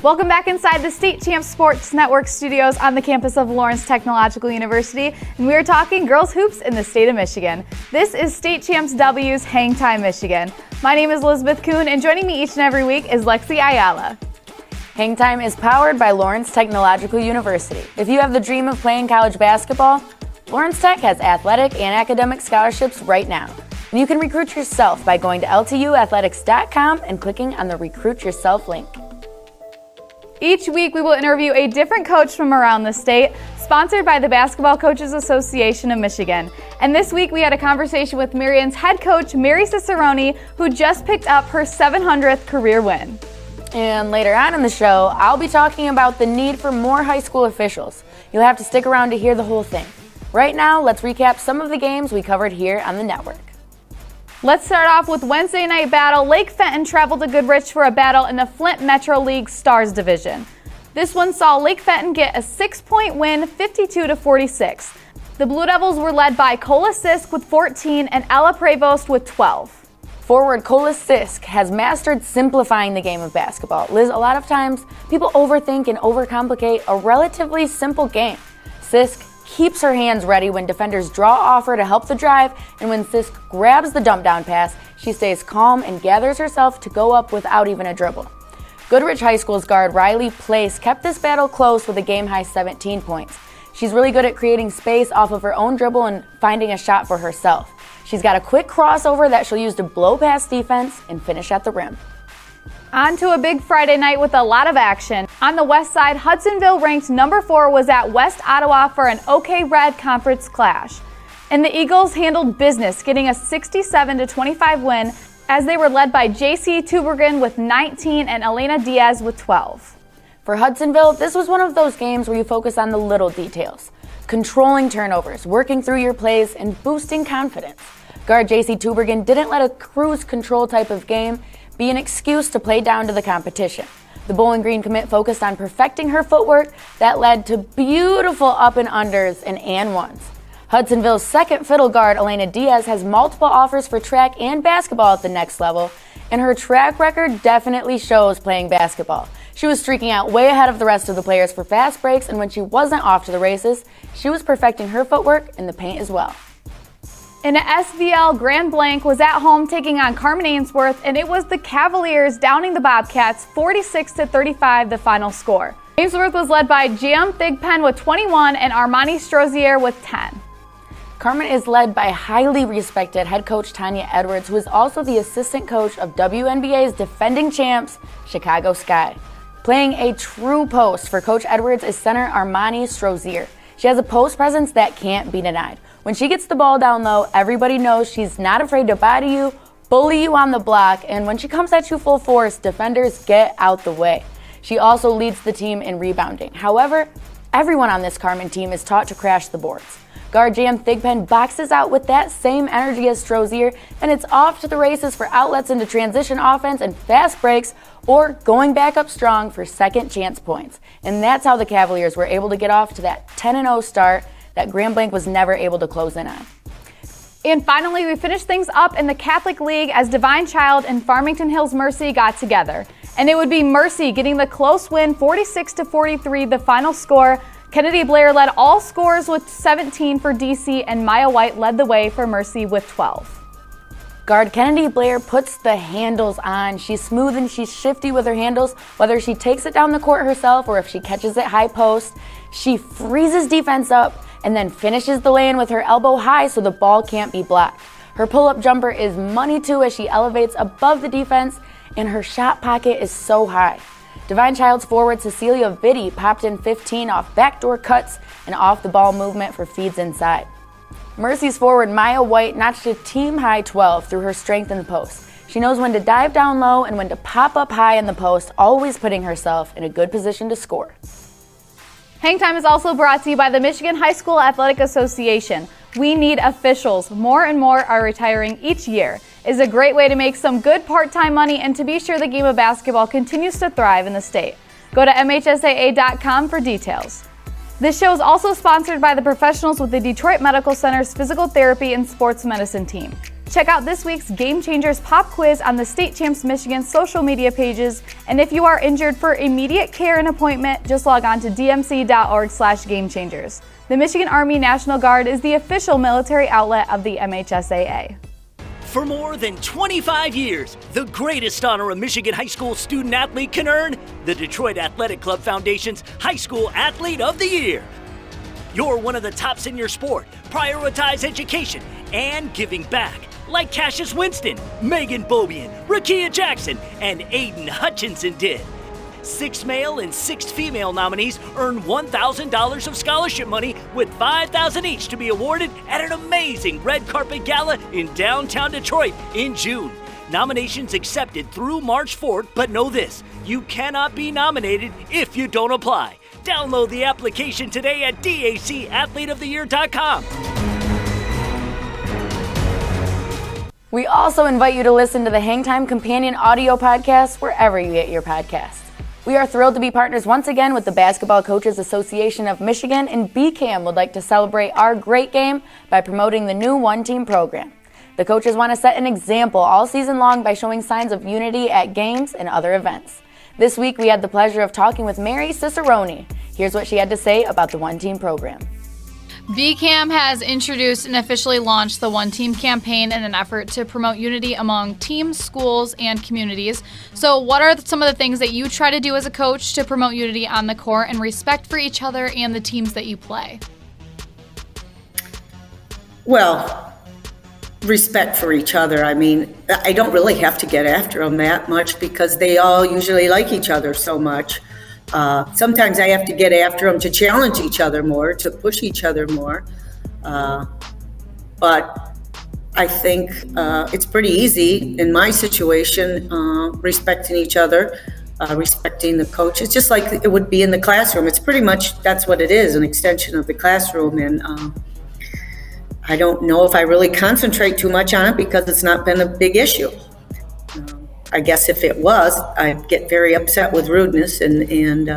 Welcome back inside the State Champs Sports Network studios on the campus of Lawrence Technological University, and we are talking girls hoops in the state of Michigan. This is State Champs W's Hangtime, Michigan. My name is Elizabeth Coon, and joining me each and every week is Lexi Ayala. Hangtime is powered by Lawrence Technological University. If you have the dream of playing college basketball, Lawrence Tech has athletic and academic scholarships right now. And you can recruit yourself by going to ltuathletics.com and clicking on the Recruit Yourself link. Each week we will interview a different coach from around the state, sponsored by the Basketball Coaches Association of Michigan. And this week we had a conversation with Marion's head coach, Mary Cicerone, who just picked up her 700th career win. And later on in the show, I'll be talking about the need for more high school officials. You'll have to stick around to hear the whole thing. Right now, let's recap some of the games we covered here on the network. Let's start off with Wednesday night battle. Lake Fenton traveled to Goodrich for a battle in the Flint Metro League Stars Division. This one saw Lake Fenton get a 6-point win, 52-46. The Blue Devils were led by Cola Sisk with 14 and Ella Prevost with 12. Forward Cola Sisk has mastered simplifying the game of basketball. Liz, a lot of times people overthink and overcomplicate a relatively simple game. Sisk keeps her hands ready when defenders draw off her to help the drive, and when Sisk grabs the dump down pass, she stays calm and gathers herself to go up without even a dribble. Goodrich High School's guard Riley Place kept this battle close with a game-high 17 points. She's really good at creating space off of her own dribble and finding a shot for herself. She's got a quick crossover that she'll use to blow past defense and finish at the rim. On to a big Friday night with a lot of action. On the west side, Hudsonville, ranked number 4, was at West Ottawa for an OK Red Conference clash. And the Eagles handled business, getting a 67-25 win as they were led by JC Tübingen with 19 and Elena Diaz with 12. For Hudsonville, this was one of those games where you focus on the little details. Controlling turnovers, working through your plays, and boosting confidence. Guard JC Tübingen didn't let a cruise control type of game be an excuse to play down to the competition. The Bowling Green commit focused on perfecting her footwork that led to beautiful up and unders and ones. Hudsonville's second fiddle guard, Elena Diaz, has multiple offers for track and basketball at the next level, and her track record definitely shows playing basketball. She was streaking out way ahead of the rest of the players for fast breaks, and when she wasn't off to the races, she was perfecting her footwork in the paint as well. In the SVL, Grand Blanc was at home taking on Carmen Ainsworth, and it was the Cavaliers downing the Bobcats 46-35 the final score. Ainsworth was led by Jam Thigpen with 21 and Armani Strozier with 10. Carmen is led by highly respected head coach Tanya Edwards, who is also the assistant coach of WNBA's defending champs, Chicago Sky. Playing a true post for Coach Edwards is center Armani Strozier. She has a post presence that can't be denied. When she gets the ball down low, everybody knows she's not afraid to body you, bully you on the block, and when she comes at you full force, defenders get out the way. She also leads the team in rebounding. However, everyone on this Carmen team is taught to crash the boards. Guard Jam Thigpen boxes out with that same energy as Strozier, and it's off to the races for outlets into transition offense and fast breaks, or going back up strong for second chance points. And that's how the Cavaliers were able to get off to that 10-0 start that Grand Blanc was never able to close in on. And finally, we finished things up in the Catholic League as Divine Child and Farmington Hills Mercy got together. And it would be Mercy getting the close win, 46-43 the final score. Kennedy Blair led all scores with 17 for DC, and Maya White led the way for Mercy with 12. Guard Kennedy Blair puts the handles on. She's smooth and she's shifty with her handles. Whether she takes it down the court herself or if she catches it high post, she freezes defense up and then finishes the lane with her elbow high so the ball can't be blocked. Her pull-up jumper is money too as she elevates above the defense, and her shot pocket is so high. Divine Child's forward Cecilia Vitti popped in 15 off backdoor cuts and off the ball movement for feeds inside. Mercy's forward Maya White notched a team-high 12 through her strength in the post. She knows when to dive down low and when to pop up high in the post, always putting herself in a good position to score. Hangtime is also brought to you by the Michigan High School Athletic Association. We need officials. More and more are retiring each year. It's a great way to make some good part-time money and to be sure the game of basketball continues to thrive in the state. Go to MHSAA.com for details. This show is also sponsored by the professionals with the Detroit Medical Center's Physical Therapy and Sports Medicine team. Check out this week's Game Changers pop quiz on the State Champs Michigan social media pages. And if you are injured for immediate care and appointment, just log on to dmc.org/gamechangers. The Michigan Army National Guard is the official military outlet of the MHSAA. For more than 25 years, the greatest honor a Michigan high school student athlete can earn, the Detroit Athletic Club Foundation's High School Athlete of the Year. You're one of the tops in your sport. Prioritize education and giving back, like Cassius Winston, Megan Bobian, Rakia Jackson, and Aiden Hutchinson did. 6 male and 6 female nominees earn $1,000 of scholarship money, with $5,000 each to be awarded at an amazing red carpet gala in downtown Detroit in June. Nominations accepted through March 4th, but know this, you cannot be nominated if you don't apply. Download the application today at dacathleteoftheyear.com. We also invite you to listen to the Hangtime Companion audio podcast wherever you get your podcasts. We are thrilled to be partners once again with the Basketball Coaches Association of Michigan, and BCAM would like to celebrate our great game by promoting the new one-team program. The coaches want to set an example all season long by showing signs of unity at games and other events. This week, we had the pleasure of talking with Mary Cicerone. Here's what she had to say about the one-team program. BCAM has introduced and officially launched the One Team campaign in an effort to promote unity among teams, schools, and communities. So what are some of the things that you try to do as a coach to promote unity on the court and respect for each other and the teams that you play? Well, respect for each other. I mean, I don't really have to get after them that much because they all usually like each other so much. Sometimes I have to get after them to challenge each other more, to push each other more. But I think it's pretty easy in my situation, respecting each other, respecting the coaches, just like it would be in the classroom. It's pretty much, that's what it is, an extension of the classroom. And I don't know if I really concentrate too much on it because it's not been a big issue. I guess if it was, I'd get very upset with rudeness, and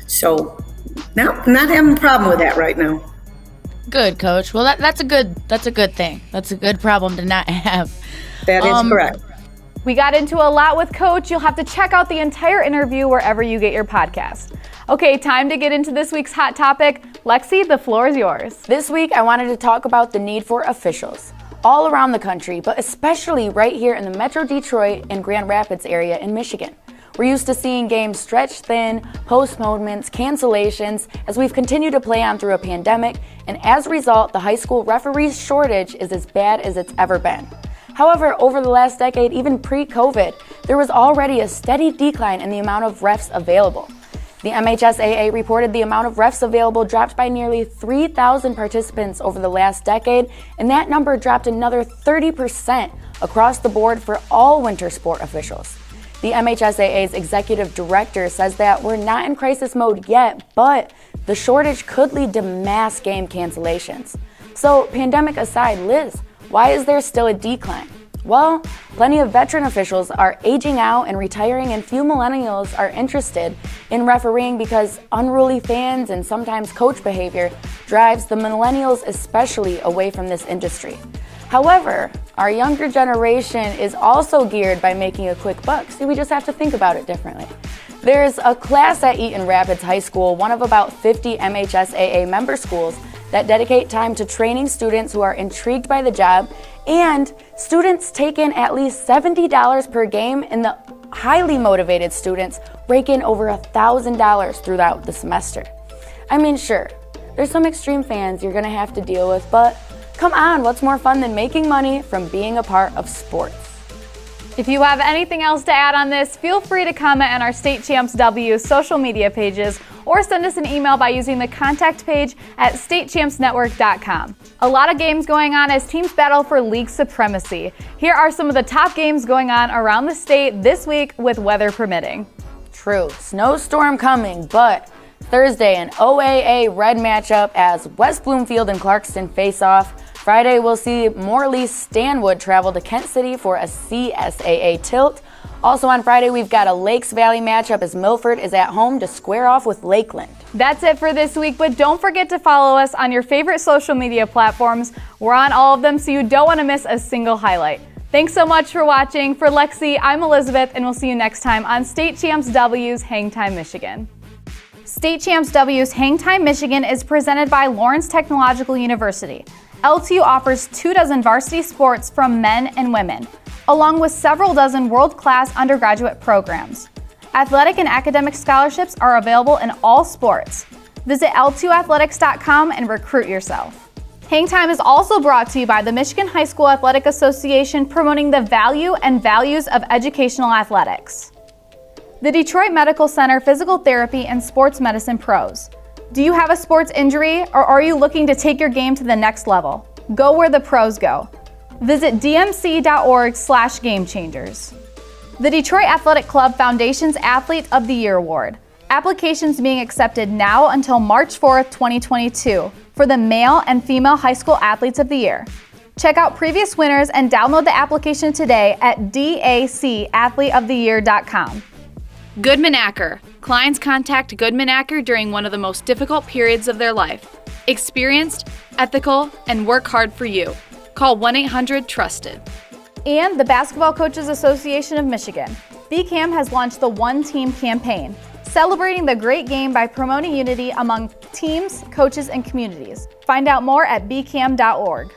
so not having a problem with that right now. Good, Coach. Well, that's a good thing. That's a good problem to not have. That is correct. We got into a lot with Coach. You'll have to check out the entire interview wherever you get your podcast. Okay, time to get into this week's hot topic. Lexi, the floor is yours. This week, I wanted to talk about the need for officials all around the country, but especially right here in the Metro Detroit and Grand Rapids area in Michigan. We're used to seeing games stretched thin, postponements, cancellations, as we've continued to play on through a pandemic, and as a result, the high school referees shortage is as bad as it's ever been. However, over the last decade, even pre-COVID, there was already a steady decline in the amount of refs available. The MHSAA reported the amount of refs available dropped by nearly 3,000 participants over the last decade, and that number dropped another 30% across the board for all winter sport officials. The MHSAA's executive director says that we're not in crisis mode yet, but the shortage could lead to mass game cancellations. So, pandemic aside, Liz, why is there still a decline? Well, plenty of veteran officials are aging out and retiring, and few millennials are interested in refereeing because unruly fans and sometimes coach behavior drives the millennials especially away from this industry. However, our younger generation is also geared by making a quick buck, so we just have to think about it differently. There's a class at Eaton Rapids High School, one of about 50 MHSAA member schools, that dedicate time to training students who are intrigued by the job, and students take in at least $70 per game, and the highly motivated students rake in over $1,000 throughout the semester. I mean, sure, there's some extreme fans you're gonna have to deal with, but come on, what's more fun than making money from being a part of sports? If you have anything else to add on this, feel free to comment on our State Champs W social media pages or send us an email by using the contact page at statechampsnetwork.com. A lot of games going on as teams battle for league supremacy. Here are some of the top games going on around the state this week with weather permitting. True, snowstorm coming, but Thursday an OAA red matchup as West Bloomfield and Clarkston face off. Friday, we'll see Morley-Stanwood travel to Kent City for a CSAA tilt. Also on Friday, we've got a Lakes Valley matchup as Milford is at home to square off with Lakeland. That's it for this week, but don't forget to follow us on your favorite social media platforms. We're on all of them, so you don't want to miss a single highlight. Thanks so much for watching. For Lexi, I'm Elizabeth, and we'll see you next time on State Champs W's Hangtime, Michigan. State Champs W's Hangtime, Michigan is presented by Lawrence Technological University. LTU offers 24 varsity sports from men and women, along with several dozen world-class undergraduate programs. Athletic and academic scholarships are available in all sports. Visit l2athletics.com and recruit yourself. Hangtime is also brought to you by the Michigan High School Athletic Association, promoting the value and values of educational athletics. The Detroit Medical Center Physical Therapy and Sports Medicine Pros. Do you have a sports injury, or are you looking to take your game to the next level? Go where the pros go. Visit dmc.org/gamechangers. The Detroit Athletic Club Foundation's Athlete of the Year Award. Applications being accepted now until March 4th, 2022 for the male and female high school athletes of the year. Check out previous winners and download the application today at dacathleteoftheyear.com. Goodman Acker. Clients contact Goodman Acker during one of the most difficult periods of their life. Experienced, ethical, and work hard for you. Call 1-800-TRUSTED. And the Basketball Coaches Association of Michigan. BCAM has launched the One Team campaign, celebrating the great game by promoting unity among teams, coaches, and communities. Find out more at bcam.org.